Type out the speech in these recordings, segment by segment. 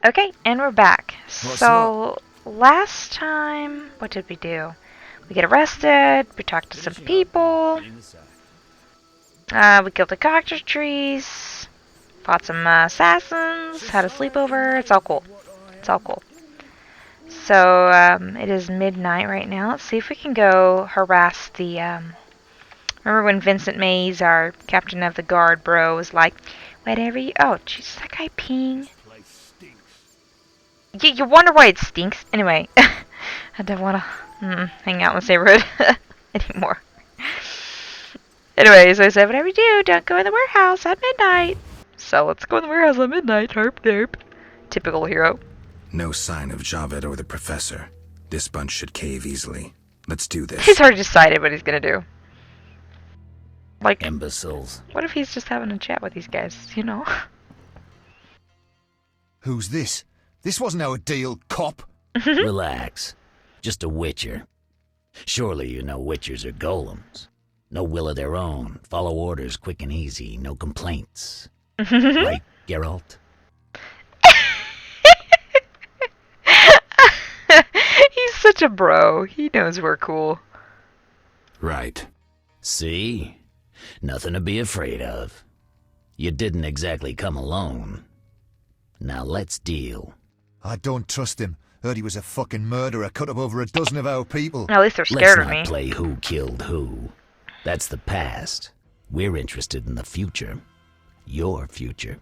Okay, and we're back. What's So, last time, what did we do? We get arrested, we talked to some people, we killed the cockatrice, fought some assassins, had a sleepover, it's all cool. It's all cool. So, it is midnight right now. Let's see if we can go harass the, remember when Vincent Mays, our captain of the guard bro, was like, whatever you, oh, jeez, that guy peeing? You wonder why it stinks? Anyway, I don't want to hang out in this neighborhood anymore. Anyway, so I said, whatever you do, don't go in the warehouse at midnight. So let's go in the warehouse at midnight. Herp derp. Typical hero. No sign of Javed or the professor. This bunch should cave easily. Let's do this. He's already decided what he's gonna do. Like, imbeciles. what if he's just having a chat with these guys, you know? Who's this? This wasn't our deal, cop. Relax. Just a witcher. Surely you know witchers are golems. No will of their own. Follow orders quick and easy. No complaints. Right, Geralt? He's such a bro. He knows we're cool. Right. See? Nothing to be afraid of. You didn't exactly come alone. Now let's deal. I don't trust him. Heard he was a fucking murderer, cut up over a dozen of our people. At least they're Let's scared of not me. play who killed who. That's the past. We're interested in the future. Your future.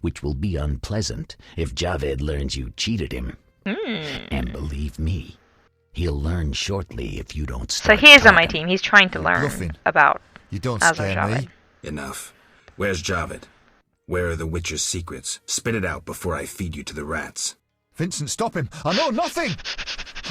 Which will be unpleasant if Javed learns you cheated him. And believe me, he'll learn shortly if you don't So start he is on my talking. team. He's trying to You're learn bluffing. about You don't Azor scare Javed. me. Enough. Where's Javed? Where are the Witcher's secrets? Spit it out before I feed you to the rats. Vincent, stop him. I know nothing.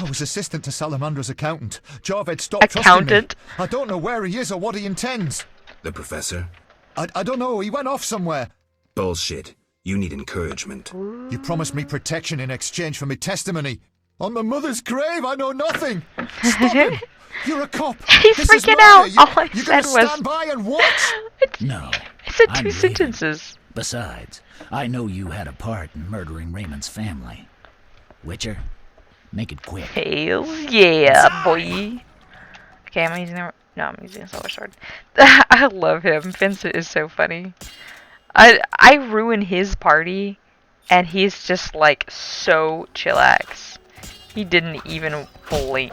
I was assistant to Salamandra's accountant. Javed stopped Accountant? trusting me. I don't know where he is or what he intends. The professor? I don't know. He went off somewhere. Bullshit. You need encouragement. You promised me protection in exchange for my testimony. On my mother's grave, I know nothing. Stop him. You're a cop. He's This is freaking murder. out. You, All I you're said gonna was- stand by and watch? No. I said I'm two leaving. sentences. Besides, I know you had a part in murdering Raymond's family. Witcher, make it quick. Hells yeah, boy. Okay, I'm using the... No, I'm using a silver sword. I love him. Vincent is so funny. I ruin his party, and he's just, like, so chillax. He didn't even blink.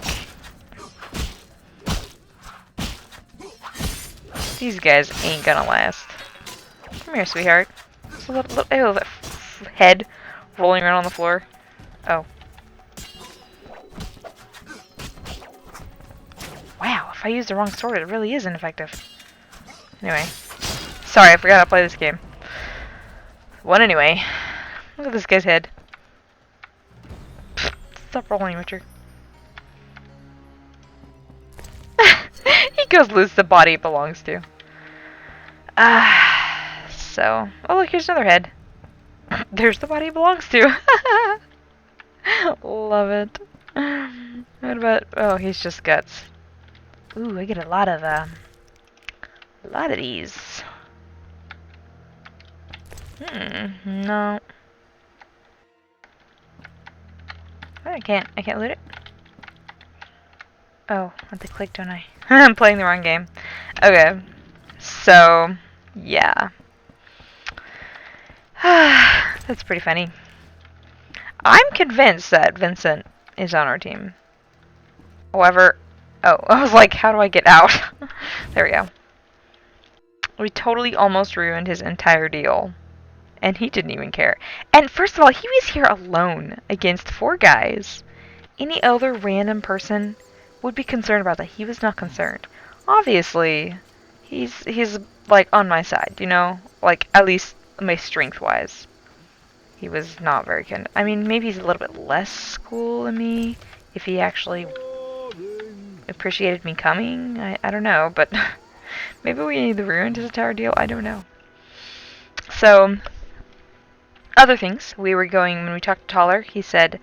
These guys ain't gonna last. Come here, sweetheart. It's a little, ew, that head rolling around on the floor. Oh. Wow, if I use the wrong sword, it really is ineffective. Anyway. Sorry, I forgot how to play this game. What anyway? Look at this guy's head. Stop rolling, Richard. He goes lose the body it belongs to. So... Oh look, here's another head. There's the body it belongs to. Love it. What about... Oh, he's just guts. Ooh, I get a lot of these. No. I can't loot it. Oh, I have to click, don't I? I'm playing the wrong game. Okay. So, yeah. That's pretty funny. I'm convinced that Vincent is on our team. However, oh, I was like, how do I get out? There we go. We totally almost ruined his entire deal. And he didn't even care. And first of all, he was here alone against 4 guys. Any other random person would be concerned about that. He was not concerned. Obviously, he's like on my side, you know? Like, at least my strength-wise. He was not very kind. I mean, maybe he's a little bit less cool than me. If he actually appreciated me coming, I don't know. But maybe we ruined his entire deal. I don't know. So... Other things, we were going, when we talked to Toller, he said,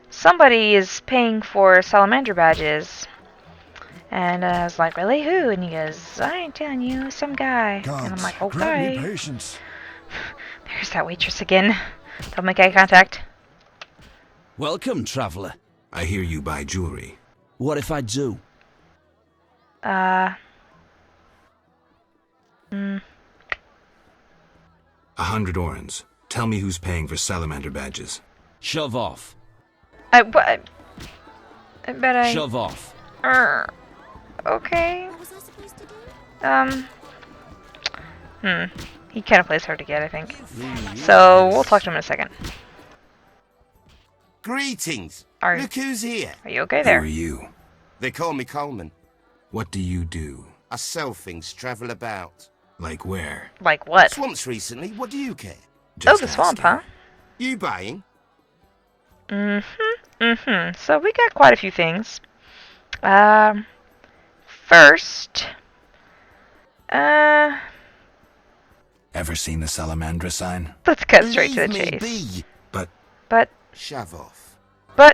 somebody is paying for salamander badges. And I was like, really, who? And he goes, I ain't telling you, some guy. And I'm like, okay. Patience. There's that waitress again. Don't make eye contact. Welcome, traveller. I hear you buy jewelry. What if I do? 100 orens. Tell me who's paying for salamander badges. Shove off. I bet I... Shove off. Okay. What was I supposed to do? He kind of plays hard to get, I think. So, we'll talk to him in a second. Greetings. Are- Look who's here. Are you okay Who there? are you? They call me Coleman. What do you do? I sell things, travel about. Like where? Like what? Swamps recently, what do you care? Oh, the swamp, huh? asking. You buying? So we got quite a few things. First, Ever seen the Salamandra sign? let's cut straight to the Leave me chase. be. But, Shove off. dang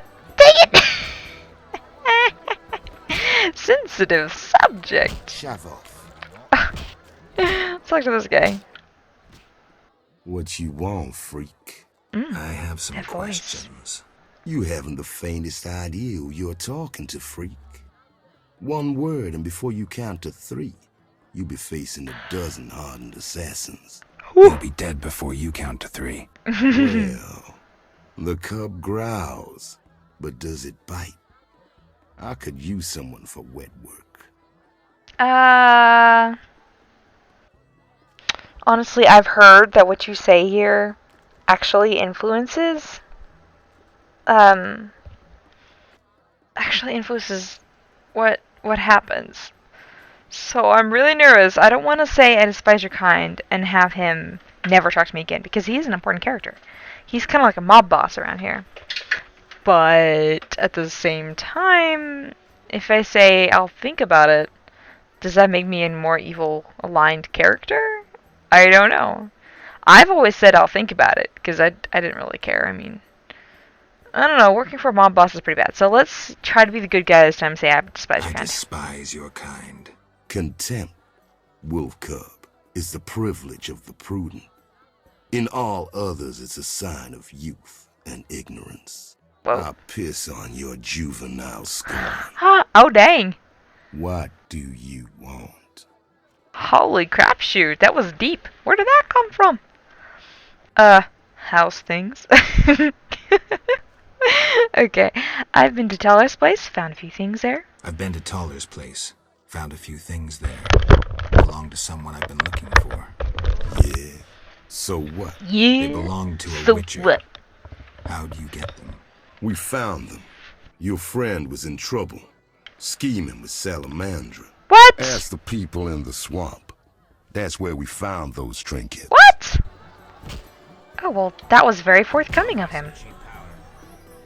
it! Sensitive subject. Shove off. Let's talk to this guy. What you want, freak? I have some That voice. questions. You haven't the faintest idea who you're talking to, freak. One word, and before you count to 3, you'll be facing a dozen hardened assassins. You'll be dead before you count to 3. Well, the cub growls, but does it bite? I could use someone for wet work. Honestly, I've heard that what you say here actually influences what happens. So I'm really nervous. I don't want to say I despise your kind and have him never talk to me again, because he is an important character. He's kind of like a mob boss around here. But at the same time, if I say I'll think about it, does that make me a more evil aligned character? I don't know. I've always said I'll think about it, because I didn't really care. I mean, I don't know, working for a mob boss is pretty bad. So let's try to be the good guy this time and say I despise your I kind. despise your kind. Contempt, wolf cub, is the privilege of the prudent. In all others, it's a sign of youth and ignorance. Whoa. I piss on your juvenile scorn. Oh, dang. What do you want? Holy crap, shoot. That was deep. Where did that come from? House things. Okay. I've been to Teller's place, found a few things there. I've been to Taller's place. Found a few things there. Belong to someone I've been looking for. Yeah. So what? Yeah. They belong to a So witcher. what? How'd you get them? We found them. Your friend was in trouble, scheming with Salamandra. What? Ask the people in the swamp. That's where we found those trinkets. What? Oh, well, that was very forthcoming of him.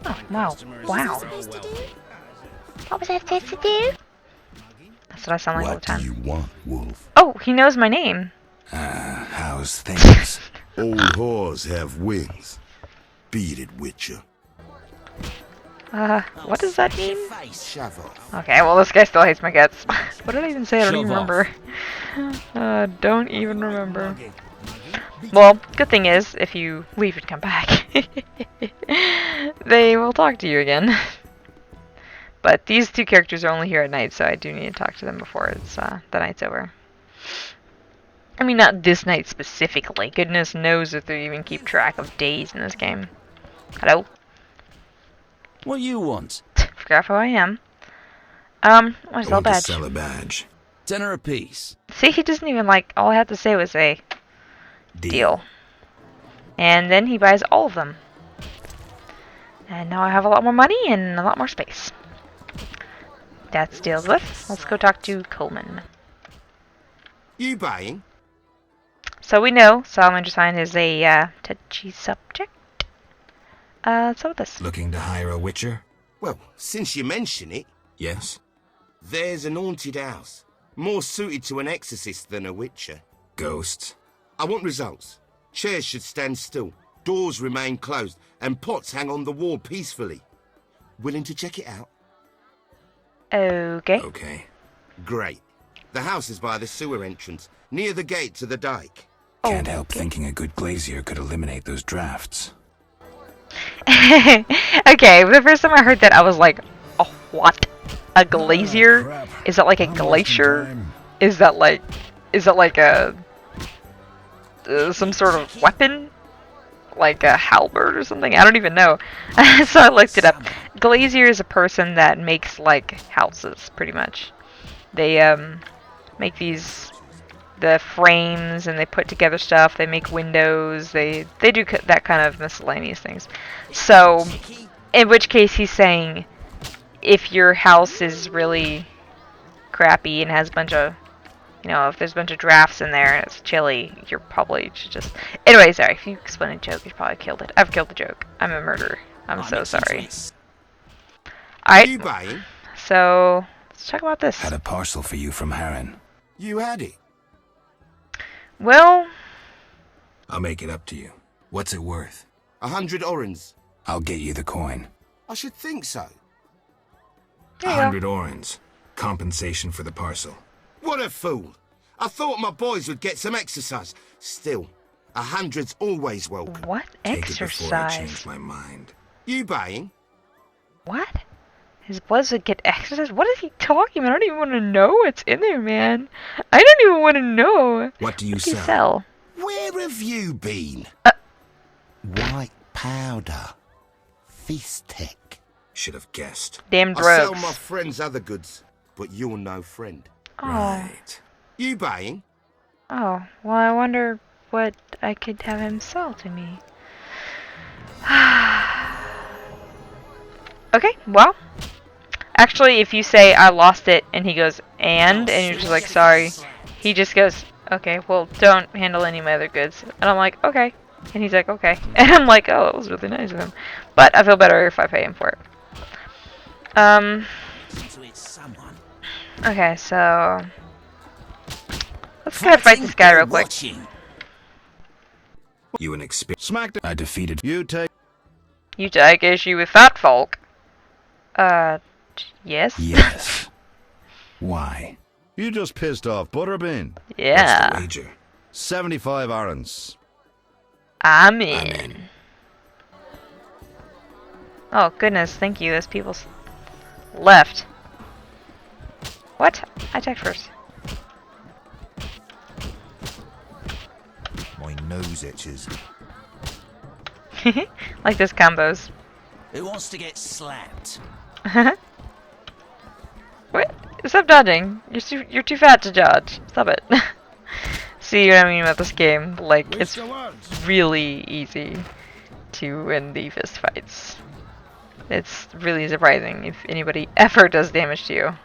Oh, wow. Wow. Supposed to do? What was I supposed to do? That's what I sound like all the What do time. you want, Wolf? Oh, he knows my name. How's things? Old whores have wings. Beat it, Witcher. What does that mean? Shove off. Okay, well, this guy still hates my guts. What did I even say? I don't even Shove off. remember. Don't even remember. Well, good thing is, if you leave and come back, they will talk to you again. But these two characters are only here at night, so I do need to talk to them before it's the night's over. I mean, not this night specifically. Goodness knows if they even keep track of days in this game. Hello? What you want? Forgot who I am. What is I all want to badge? sell a badge. Tenner apiece. See, he doesn't even like, all I had to say was a deal. And then he buys all of them. And now I have a lot more money and a lot more space. That's deals with. Let's go talk to Coleman. You buying? So we know Salamander Sign is a touchy subject. So with this. Looking to hire a witcher? Well, since you mention it, Yes? there's an haunted house. More suited to an exorcist than a witcher. Ghosts? I want results. Chairs should stand still, doors remain closed, and pots hang on the wall peacefully. Willing to check it out? Okay. Okay. Great. The house is by the sewer entrance, near the gate to the dike. Can't help thinking a good glazier could eliminate those drafts. Okay, the first time I heard that, I was like, a what? A glazier? Is that like a glacier? Is that like a some sort of weapon? Like a halberd or something? I don't even know. So I looked it up. Glazier is a person that makes like houses, pretty much. They make the frames, and they put together stuff. They make windows. They do that kind of miscellaneous things. So, in which case he's saying, if your house is really crappy and has a bunch of, you know, if there's a bunch of drafts in there and it's chilly, you're probably should just... Anyway, sorry, if you explain a joke, you probably killed it. I've killed the joke. I'm a murderer. I'm so sorry. Alright, You buying? so let's talk about this. Had a parcel for you from Harren. You had it. Well, I'll make it up to you. What's it worth? 100 orens. I'll get you the coin. I should think so. there you go. 100 orens. Compensation for the parcel. What a fool. I thought my boys would get some exercise. Still, 100's always welcome. What Take it before I change exercise? my mind. You buying? What? His bloods would get exercise? What is he talking about? I don't even want to know what's in there, man. I don't even want to know. What do you What do you sell? sell? Where have you been? White powder. Fistech. Should have guessed. Damn I sell drugs. my friends other goods, but you're no friend. Oh. Right. You buying? Oh. Well, I wonder what I could have him sell to me. Okay, well. Actually, if you say, I lost it, and he goes, and you're just like, sorry, he just goes, okay, well, don't handle any of my other goods. And I'm like, okay. And he's like, okay. And I'm like, oh, that was really nice of him. But I feel better if I pay him for it. Okay, so... let's go fight this guy real quick. You an experience. Smacked. I defeated. You take. You take issue with fat folk? Yes? Yes. Why? You just pissed off Butterbean. What's Yeah. the wager? 75 arons. I'm I'm in. in. Oh, goodness, thank you. Those people left. What? I checked first. My nose itches. Like those combos. Who wants to get slapped? What? Stop dodging. You're too fat to dodge. Stop it. See what I mean about this game? Like, it's really easy to win the fist fights. It's really surprising if anybody ever does damage to you.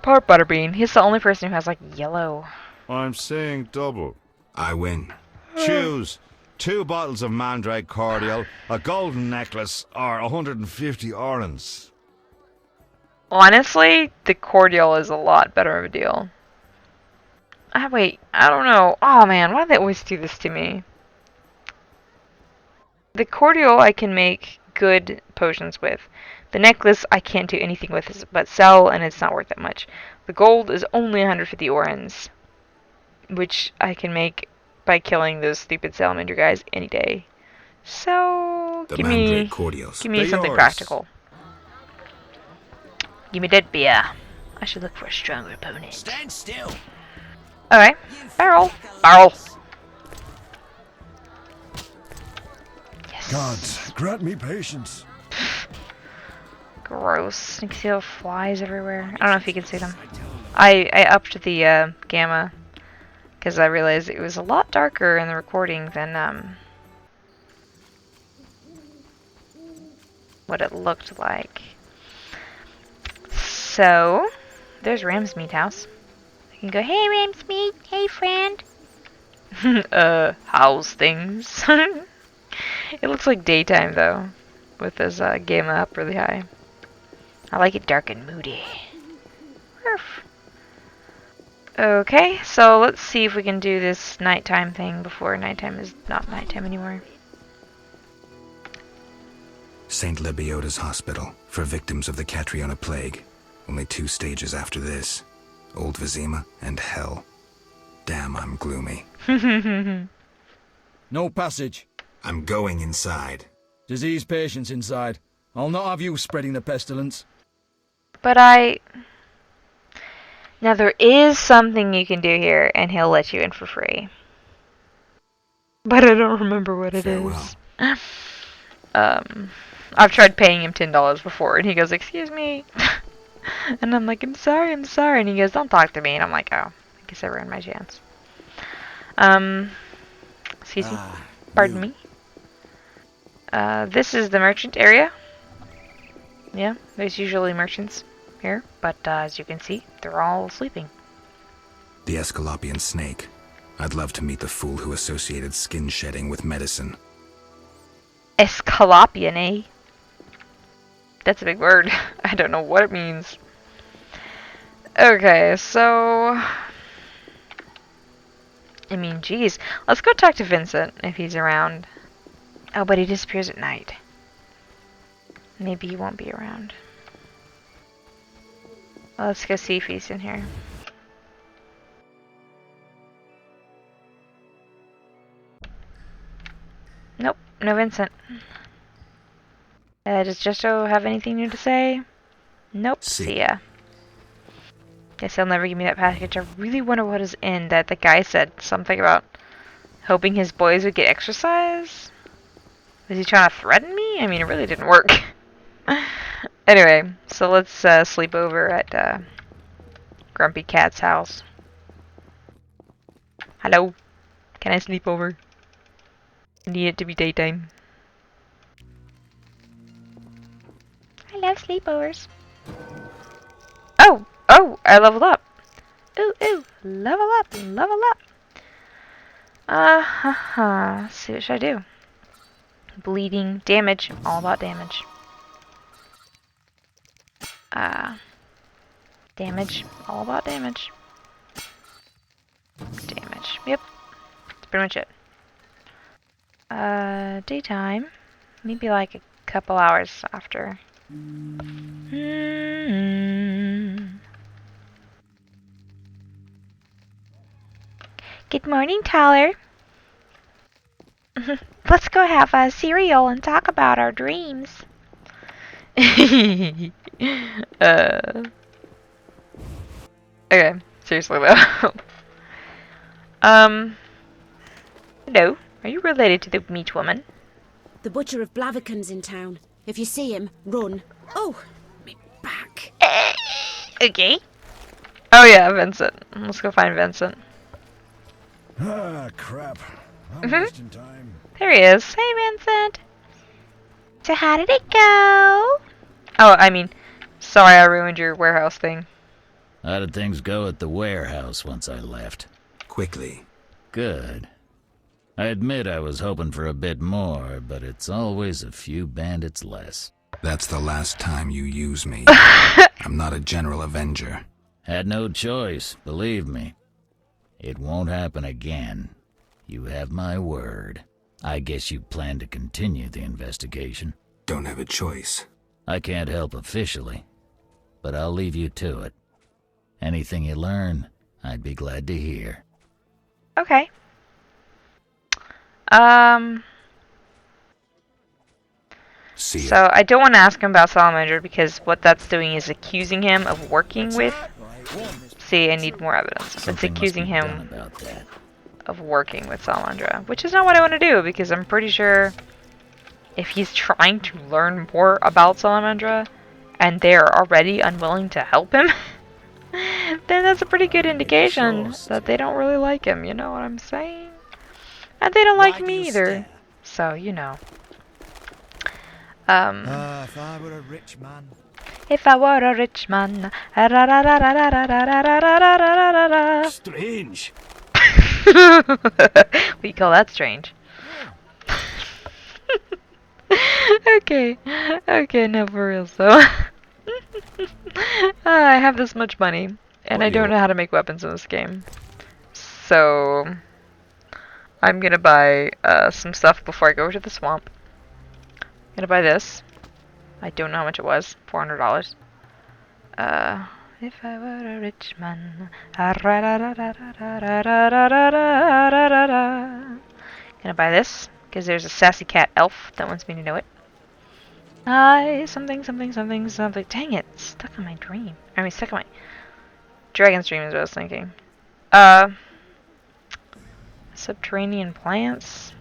Poor Butterbean. He's the only person who has, like, yellow. I'm saying double. I win. Choose 2 bottles of Mandrake cordial, a golden necklace, or 150 orens. Honestly, the cordial is a lot better of a deal. Wait, I don't know. Oh man, why do they always do this to me? The cordial I can make good potions with. The necklace I can't do anything with but sell, and it's not worth that much. The gold is only 150 orens, which I can make by killing those stupid salamander guys any day. So, The give Mandrake me cordials. something yours. practical. Give me that beer. I should look for a stronger opponent. Stand still. Okay. Barrel. Barrel. Yes. Gods, grant me patience. Gross. You can see the flies everywhere. I don't know if you can see them. I upped the gamma because I realized it was a lot darker in the recording than what it looked like. So, there's Ramsmeat house. I can go, hey Ramsmeat, hey friend. How's things? It looks like daytime though, with this gamma up really high. I like it dark and moody. Arf. Okay, so let's see if we can do this nighttime thing before nighttime is not nighttime anymore. St. Lebioda's hospital for victims of the Catriona plague. Only 2 stages after this. Old Vizima and Hell. Damn, I'm gloomy. No passage. I'm going inside. Disease patients inside. I'll not have you spreading the pestilence. But Now there is something you can do here, and he'll let you in for free. But I don't remember what it is. I've tried paying him $10 before, and he goes, "Excuse me," and I'm like, I'm sorry," and he goes, "Don't talk to me," and I'm like, oh, I guess I ruined my chance. Excuse me, pardon me. This is the merchant area. Yeah, there's usually merchants here, but as you can see, they're all sleeping. The Escalopian snake. I'd love to meet the fool who associated skin shedding with medicine. Escalopian, eh? That's a big word. I don't know what it means. Okay, so... I mean, geez. Let's go talk to Vincent, if he's around. Oh, but he disappears at night. Maybe he won't be around. Well, let's go see if he's in here. Nope, no Vincent. Does Justo have anything new to say? Nope, see ya. Guess he'll never give me that package. I really wonder what is in that the guy said something about hoping his boys would get exercise. Was he trying to threaten me? I mean, it really didn't work. Anyway, so let's sleep over at Grumpy Cat's house. Hello? Can I sleep over? I need it to be daytime. I love sleepovers. Oh! Oh! I leveled up! Ooh, ooh! Level up! Level up! Let's see, what should I do? Bleeding. Damage. All about damage. Damage. All about damage. Damage. Yep. That's pretty much it. Daytime. Maybe like a couple hours after. Good morning, Tyler. Let's go have a cereal and talk about our dreams. Okay, seriously though. Hello. Are you related to the meat woman? The butcher of Blaviken's in town. If you see him, run. Oh, my back. Okay. Oh yeah, Vincent. Let's go find Vincent. Ah, crap. I'm wasting time. There he is. Hey, Vincent. So how did it go? Oh, I mean, sorry I ruined your warehouse thing. How did things go at the warehouse once I left? Quickly. Good. I admit I was hoping for a bit more, but it's always a few bandits less. That's the last time you use me. I'm not a general avenger. Had no choice, believe me. It won't happen again. You have my word. I guess you plan to continue the investigation. Don't have a choice. I can't help officially, but I'll leave you to it. Anything you learn, I'd be glad to hear. Okay. See ya. So I don't want to ask him about Salamander because what that's doing is accusing him of working with... See, I need more evidence. It's Something must accusing be done him about that. of working with Salamandra, which is not what I want to do because I'm pretty sure if he's trying to learn more about Salamandra and they're already unwilling to help him, then that's a pretty good indication that they don't really like him, you know what I'm saying? And they don't like me either. So, you know. If I were a rich man. If I were a rich man. Strange. What do you call that strange? Okay. Okay, no, for real, so. I have this much money, and I don't know how to make weapons in this game. So, I'm gonna buy some stuff before I go to the swamp. I'm gonna buy this. I don't know how much it was. $400. If I were a rich man. Gonna buy this. Because there's a sassy cat elf that wants me to know it. Something. Dang it, it's stuck in my dream. I mean, stuck in my dragon's dream is what I was thinking. Subterranean plants.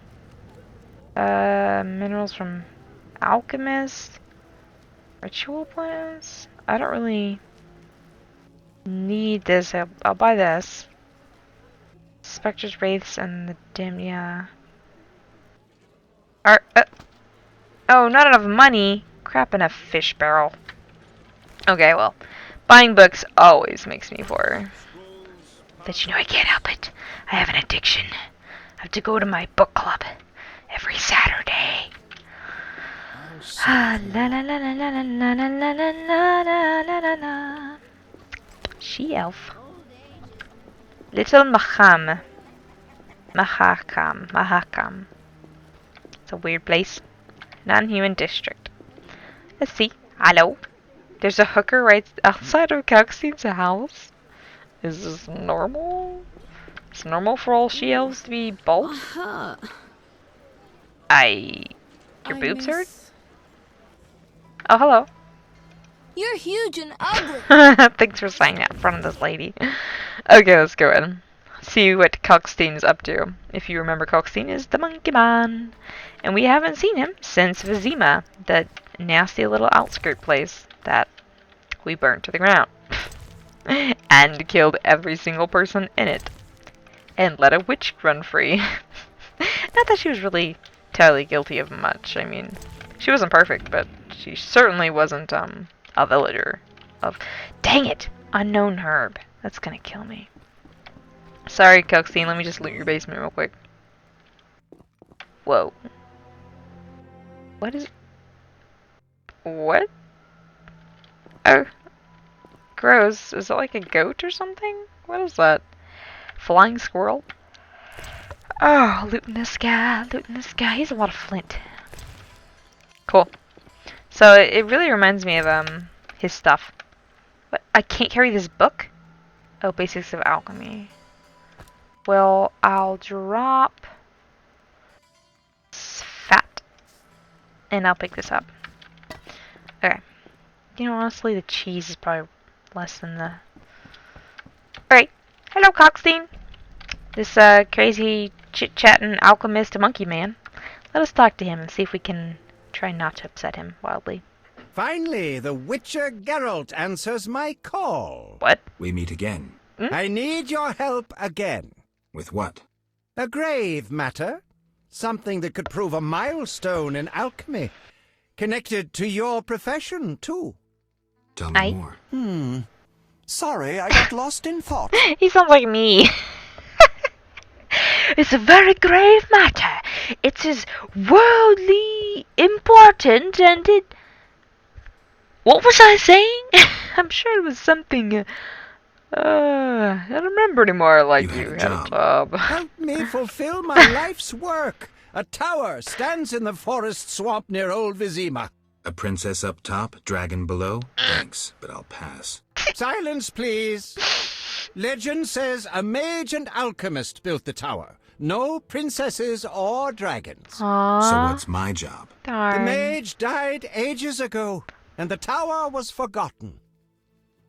Minerals from alchemist. Ritual plants. I don't really need this. I'll buy this. Spectres, wraiths, and the dim. Yeah. Oh, not enough money. Crap in a fish barrel. Okay, well, buying books always makes me poor. But you know, I can't help it. I have an addiction. I have to go to my book club every Saturday. La la la la la la la la la la la la la. She elf. Little Mahakam. Mahakam. It's a weird place. Non-human district. Let's see. Hello. There's a hooker right outside of Kalkstein's house. Is this normal? It's normal for all she-elves to be bald? Uh-huh. Your boobs hurt? Oh, hello. You're huge and ugly. Thanks for saying that in front of this lady. Okay, let's go in. See what Kalkstein is up to. If you remember, Kalkstein is the monkey man. And we haven't seen him since Vizima, that nasty little outskirt place that we burnt to the ground. And killed every single person in it. And let a witch run free. Not that she was really totally guilty of much. I mean, she wasn't perfect, but she certainly wasn't a villager of... Dang it! Unknown herb. That's gonna kill me. Sorry, Kalkstein, let me just loot your basement real quick. Whoa. What is... What? Oh. Gross. Is that like a goat or something? What is that? Flying squirrel? Oh, looting this guy. He's a lot of flint. Cool. So, it really reminds me of, his stuff. What? I can't carry this book? Oh, Basics of Alchemy. Well, I'll drop fat, and I'll pick this up. Okay. You know, honestly, the cheese is probably less than the... Alright. Hello, Kalkstein. This, crazy chit-chatting alchemist monkey man. Let us talk to him and see if we can try not to upset him wildly. Finally, the Witcher Geralt answers my call. What? We meet again. I need your help again. With what? A grave matter. Something that could prove a milestone in alchemy. Connected to your profession, too. Tell me Aye. more. Sorry, I got lost in thought. He sounds like me. It's a very grave matter. It is worldly important and it... What was I saying? I'm sure it was something... I don't remember anymore like You you had a had a job. Help me fulfill my life's work. A tower stands in the forest swamp near Old Vizima. A princess up top, dragon below? Thanks, but I'll pass. Silence, please. Legend says a mage and alchemist built the tower. No princesses or dragons. Aww. So what's my job? The Darn. mage died ages ago, and the tower was forgotten.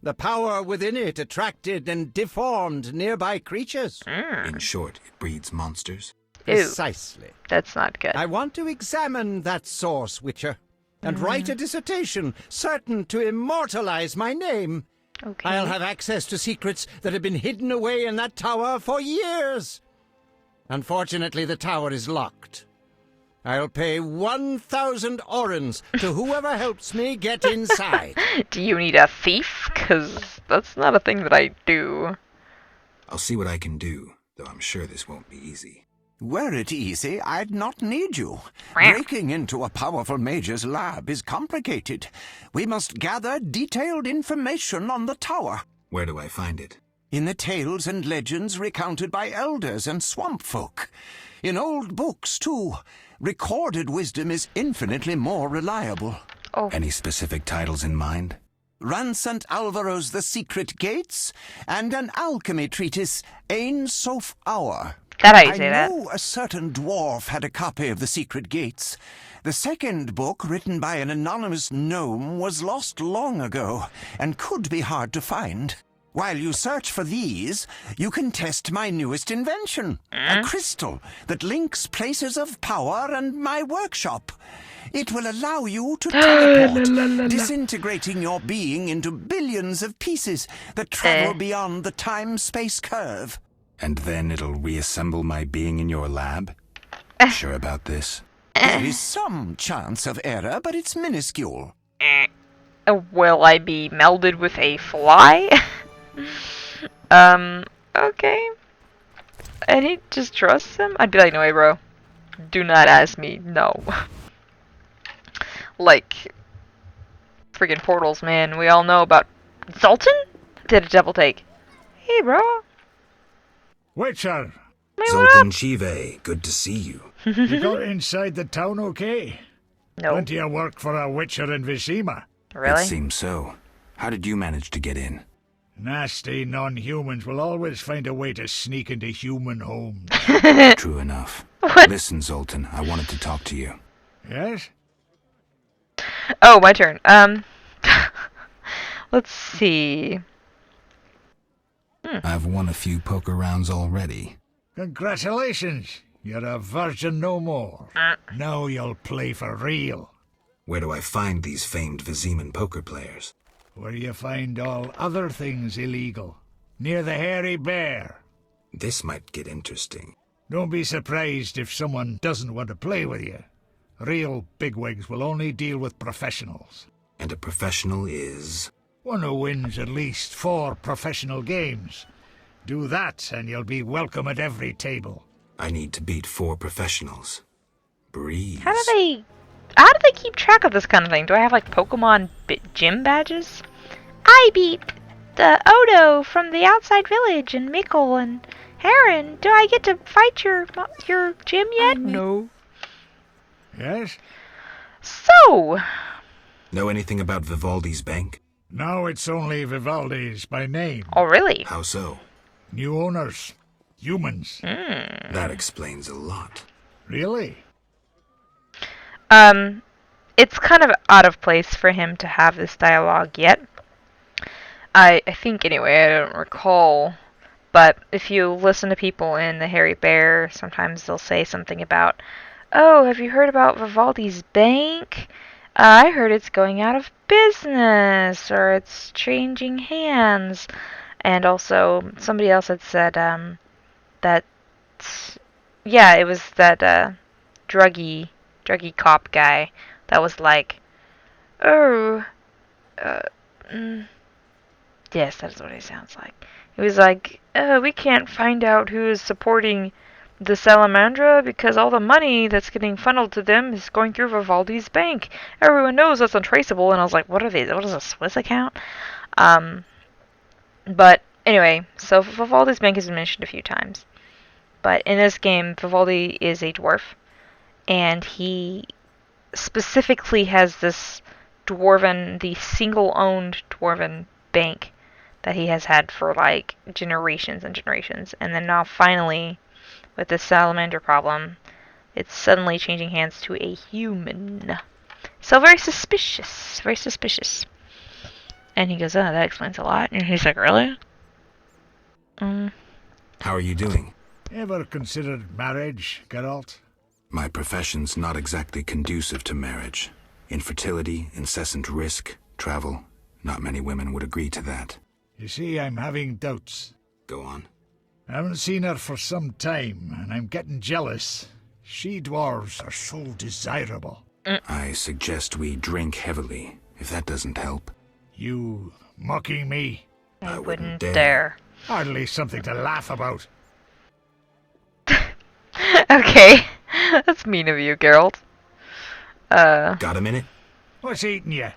The power within it attracted and deformed nearby creatures. In short, it breeds monsters. Ew. Precisely. That's not good. I want to examine that source, Witcher, and write a dissertation certain to immortalize my name. Okay. I'll have access to secrets that have been hidden away in that tower for years. Unfortunately, the tower is locked. I'll pay 1,000 orens to whoever helps me get inside. Do you need a thief? 'Cause that's not a thing that I do. I'll see what I can do, though I'm sure this won't be easy. Were it easy, I'd not need you. Breaking into a powerful mage's lab is complicated. We must gather detailed information on the tower. Where do I find it? In the tales and legends recounted by elders and swamp folk. In old books, too. Recorded wisdom is infinitely more reliable. Oh. Any specific titles in mind? Ransant Alvaro's The Secret Gates, and an alchemy treatise, Ain Soph Hour. That how you I say that. know a certain dwarf had a copy of the secret gates. The second book, written by an anonymous gnome, was lost long ago and could be hard to find. While you search for these, you can test my newest invention, a crystal that links places of power and my workshop. It will allow you to teleport, disintegrating your being into billions of pieces that travel beyond the time-space curve. And then it'll reassemble my being in your lab? Sure about this? There is some chance of error, but it's minuscule. Will I be melded with a fly? Okay. And he just trusts him? I'd be like, no way, bro. Do not ask me. No. Like, freaking portals, man. We all know about Zoltan? Did a double take. Hey, bro. Witcher, Man, what Zoltan up? Chive, good to see you. you got inside the town okay? No. Plenty of work for a Witcher in Vizima. It Really? seems so. How did you manage to get in? Nasty non-humans will always find a way to sneak into human homes. True enough. What? Listen, Zoltan, I wanted to talk to you. Yes? Oh, my turn. Let's see. I've won a few poker rounds already. Congratulations. You're a virgin no more. Now you'll play for real. Where do I find these famed Viziman poker players? Where you find all other things illegal. Near the hairy bear. This might get interesting. Don't be surprised if someone doesn't want to play with you. Real bigwigs will only deal with professionals. And a professional is... One who wins at least 4 professional games. Do that and you'll be welcome at every table. I need to beat 4 professionals. Breeze. How do they keep track of this kind of thing? Do I have like Pokemon gym badges? I beat the Odo from the outside village and Mikkel and Heron. Do I get to fight your gym yet? No. Yes? So, Know anything about Vivaldi's bank? Now it's only Vivaldi's by name. oh really? How so? New owners. Humans. That explains a lot. Really? It's kind of out of place for him to have this dialogue yet. I think anyway, I don't recall. But if you listen to people in the Hairy Bear, sometimes they'll say something about, oh, have you heard about Vivaldi's bank? I heard it's going out of business, or it's changing hands. And also, somebody else had said, that, yeah, it was that, druggy cop guy that was like, oh, yes, that's what he sounds like. He was like, we can't find out who is supporting the Salamandra because all the money that's getting funneled to them is going through Vivaldi's bank. Everyone knows that's untraceable. And I was like, what are they? What is a Swiss account? But anyway, so Vivaldi's bank has been mentioned a few times. But in this game, Vivaldi is a dwarf. And he specifically has this the single-owned dwarven bank that he has had for like generations and generations. And then now finally, with this salamander problem, it's suddenly changing hands to a human. So very suspicious, very suspicious. And he goes, oh, that explains a lot. And he's like, really? How are you doing? Ever considered marriage, Geralt? My profession's not exactly conducive to marriage. Infertility, incessant risk, travel. Not many women would agree to that. You see, I'm having doubts. Go on. I haven't seen her for some time, and I'm getting jealous. She-dwarves are so desirable. I suggest we drink heavily, if that doesn't help. You mocking me? I wouldn't dare. Hardly something to laugh about. Okay. That's mean of you, Geralt. Got a minute? What's eating you?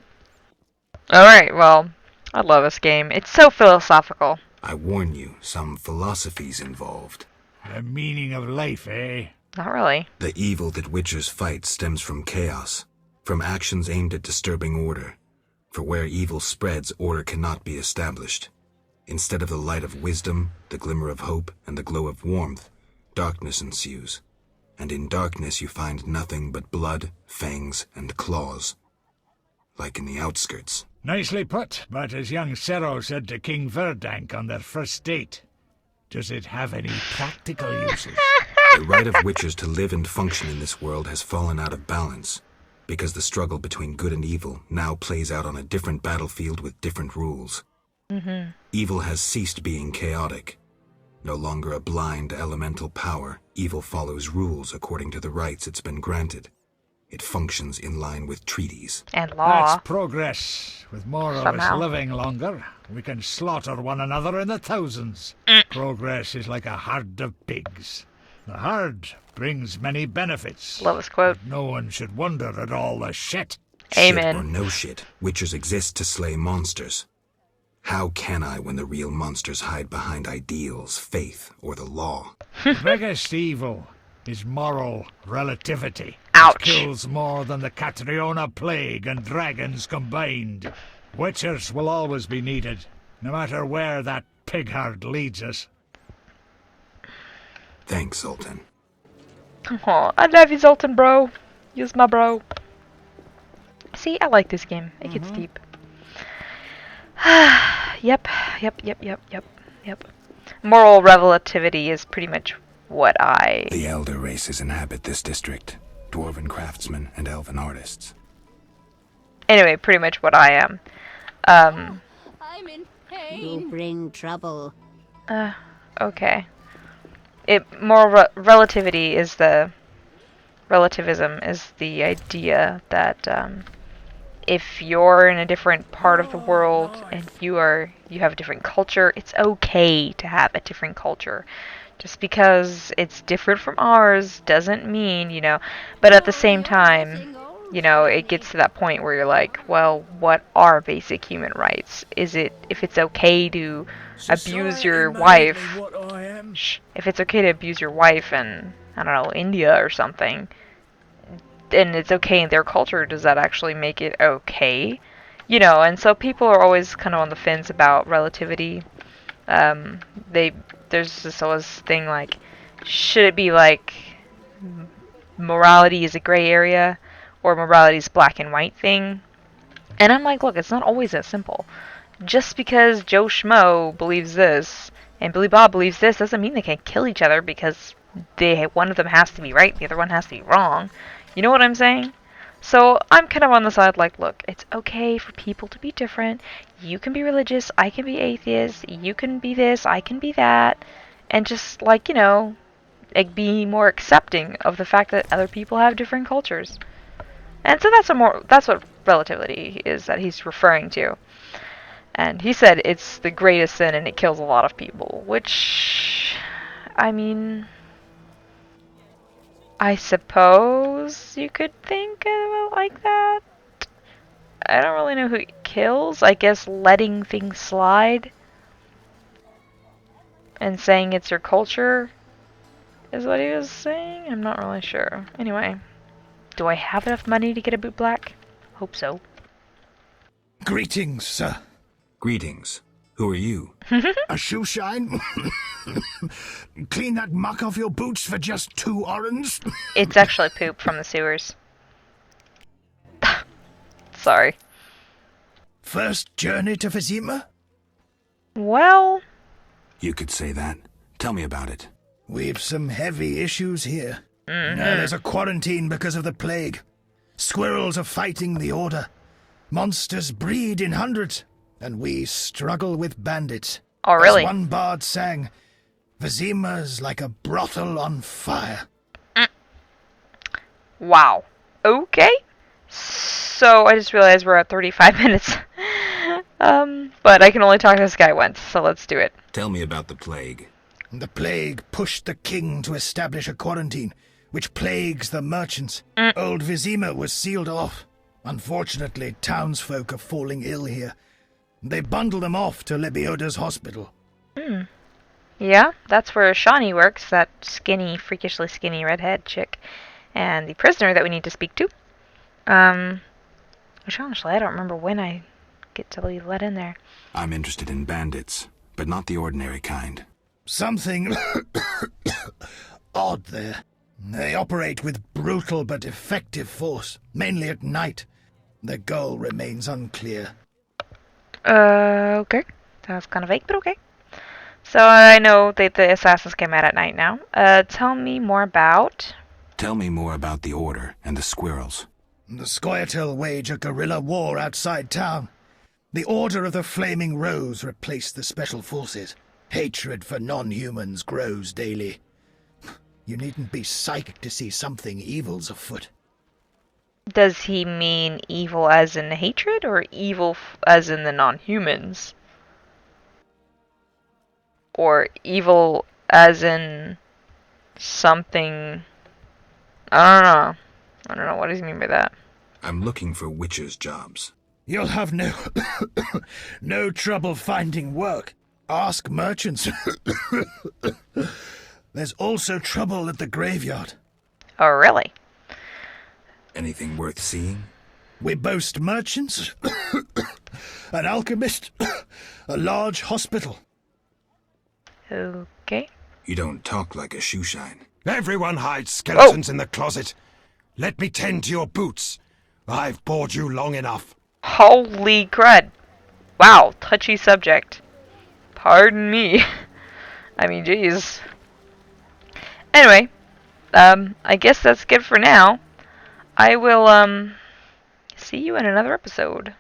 Alright, well, I love this game. It's so philosophical. I warn you, some philosophy's involved. The meaning of life, eh? Not really. The evil that witchers fight stems from chaos, from actions aimed at disturbing order. For where evil spreads, order cannot be established. Instead of the light of wisdom, the glimmer of hope, and the glow of warmth, darkness ensues. And in darkness you find nothing but blood, fangs, and claws. Like in the outskirts. Nicely put, but as young Cero said to King Verdank on their first date, does it have any practical uses? The right of witchers to live and function in this world has fallen out of balance, because the struggle between good and evil now plays out on a different battlefield with different rules. Evil has ceased being chaotic. No longer a blind elemental power, evil follows rules according to the rights it's been granted. It functions in line with treaties. And law. That's progress. With more of Somehow. us living longer, we can slaughter one another in the thousands. Progress is like a herd of pigs. The herd brings many benefits. Love this quote. But no one should wonder at all the shit. Amen. Shit or no shit, witchers exist to slay monsters. How can I when the real monsters hide behind ideals, faith, or the law? The biggest evil is moral relativity. Ouch. It kills more than the Catriona plague and dragons combined. Witchers will always be needed, no matter where that pig herd leads us. Thanks, Zoltan. Aw, I love you, Zoltan, bro. You's my bro. See, I like this game. It gets deep. Yep. Moral relativity is pretty much what I... The elder races inhabit this district. Dwarven craftsmen and elven artists. Anyway, pretty much what I am. I'm in pain. You bring trouble. Okay. Moral relativity is the... Relativism is the idea that, if you're in a different part of the world and you have a different culture, it's okay to have a different culture. Just because it's different from ours doesn't mean, but at the same time, it gets to that point where you're like, well, what are basic human rights? Is it, if it's okay to abuse your wife, if it's okay to abuse your wife in, I don't know, India or something, and it's okay in their culture, does that actually make it okay? And so people are always kind of on the fence about relativity. There's this always thing like, should it be like morality is a gray area, or morality is black and white thing? And I'm like, look, it's not always that simple. Just because Joe Schmo believes this and Billy Bob believes this doesn't mean they can kill each other because one of them has to be right, the other one has to be wrong. You know what I'm saying? So I'm kind of on the side like, look, it's okay for people to be different. You can be religious, I can be atheist, you can be this, I can be that. And just like, be more accepting of the fact that other people have different cultures. And so that's what relativity is that he's referring to. And he said it's the greatest sin and it kills a lot of people, which, I mean, I suppose you could think of it like that. I don't really know who it kills. I guess letting things slide and saying it's your culture is what he was saying. I'm not really sure. Anyway, do I have enough money to get a boot black? Hope so. Greetings, sir. Greetings. Who are you? A shoe shine? Clean that muck off your boots for just 2 orens? It's actually poop from the sewers. Sorry. First journey to Vizima? Well... You could say that. Tell me about it. We've some heavy issues here. Now there's a quarantine because of the plague. Squirrels are fighting the Order. Monsters breed in hundreds, and we struggle with bandits. Oh, really? As one bard sang, Vizima's like a brothel on fire. Wow. Okay. So I just realized we're at 35 minutes. But I can only talk to this guy once, so let's do it. Tell me about the plague. The plague pushed the king to establish a quarantine, which plagues the merchants. Old Vizima was sealed off. Unfortunately, townsfolk are falling ill here. They bundle them off to Lebioda's hospital. Yeah, that's where Shawnee works, that skinny, freakishly skinny redhead chick. And the prisoner that we need to speak to. Which honestly, I don't remember when I get to be let in there. I'm interested in bandits, but not the ordinary kind. Something odd there. They operate with brutal but effective force, mainly at night. Their goal remains unclear. Okay. That's kind of vague, but okay. So I know that the assassins came out at night now. Tell me more about... Tell me more about the Order and the squirrels. The Scoia'tael wage a guerrilla war outside town. The Order of the Flaming Rose replaced the Special Forces. Hatred for non-humans grows daily. You needn't be psychic to see something evil's afoot. Does he mean evil as in hatred, or evil as in the non-humans? Or evil as in something... I don't know. What does he mean by that? I'm looking for witchers' jobs. You'll have no trouble finding work. Ask merchants. There's also trouble at the graveyard. Oh, really? Anything worth seeing? We boast merchants, an alchemist, a large hospital. Okay. You don't talk like a shoeshine. Everyone hides skeletons in the closet. Let me tend to your boots. I've bored you long enough. Holy crud. Wow, touchy subject. Pardon me. I mean, jeez. Anyway, I guess that's good for now. I will, see you in another episode.